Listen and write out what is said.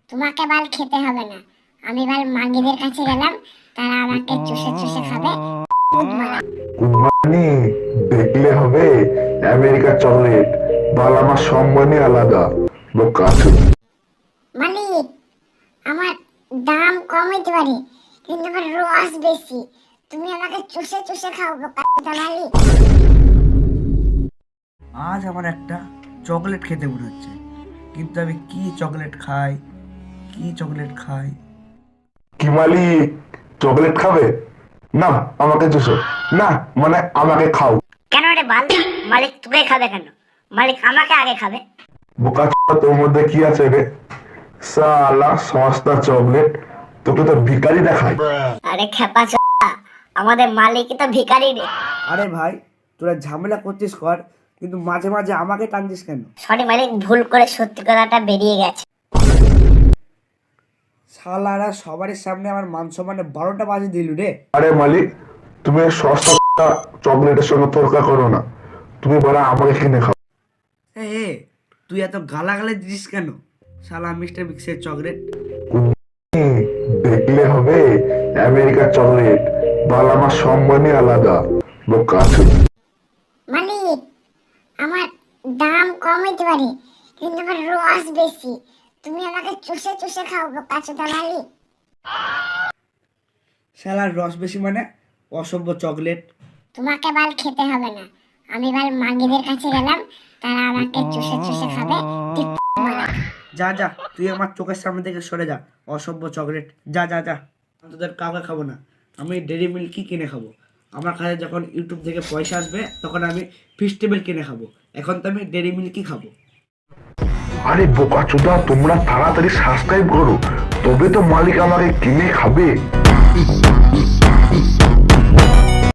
তোমাকে বাল খেতে হবে না, আমি বাল মাগিদের কাছে গেলাম, তারা আমাকে চুষে চুষে খাবে। কুরবানি দেখলে হবে আমেরিকার চকলেট, বাল আমার সম্মানই আলাদা। বোকাচু। মালিক, আমার দাম কম হইতে পারে কিন্তু আমার রস বেশি, তুমি আমাকে চুষে চুষে খাও বোকা মালিক। আজ আমার একটা চকলেট খেতে মনে হচ্ছে, কিন্তু আমি কি চকলেট খাই, কি চকলেট খাই? কি মালিক, চকলেট খাবে? না, আমাকে চুষো না, মানে আমাকে খাও। কেন রে বাল, মালিক তোকে খাবে কেন? মালিক আমাকে আগে খাবে। বোকাচু, তোর মধ্যে কি আছে রে? সালা সস্তা চকলেট, তোকে তো ভিখারি দেখায়। আরে খেপা চোদা, আমাদের মালিকই তো ভিখারি রে। আরে ভাই, তোরা ঝামেলা করছিস কর, কিন্তু মাঝে মাঝে আমাকে টানছিস কেন? সরি মালিক, ভুল করে সত্যি কথাটা বেরিয়ে গেছে। শালারা সবার সামনে আমার মান সম্মানে 12টা বাজে দিলু রে। আরে মালিক, তুমি এই সস্তা চকলেটের সঙ্গে তর্কা করো না, তুমি বলে আমাকে কিনে খাও। এ তুই এত গালাগালি দিস কেন? শালা মিস্টার বিক্সের চকলেট। দেখলে হবে আমেরিকার চকলেট, বাল আমার সম্মানই আলাদা। বোকাচু। মালিক, আমার দাম কম হইতে পারে কিন্তু আমার রস বেশি, তুমি আমাকে চুষে চুষে খাও বোকা মালিক। শালার রস বেশি মানে? অসভ্য চকলেট। তোমাকে বাল খেতে হবে না, আমি বাল মাগিদের কাছে গেলাম, তারা আমাকে চুষে চুষে খাবে। যা যা, তুই আমার চোখের সামনে থেকে সরে যা, অসভ্য চকলেট। যা যা যা, আমি তোদের কাউকে খাবো না। আমি ডেরি মিল্কই কিনে খাবো। আমার কাছে যখন ইউটিউব থেকে পয়সা আসবে তখন আমি ফেস্টিভ্যাল কিনে খাবো। এখন তো আমি ডেরি মিল্কই খাবো। আরে বোকাচোদা, তোমরা তাড়াতাড়ি সাবস্ক্রাইব করো, তবে তো মালিক আমাকে কিনে খাবে।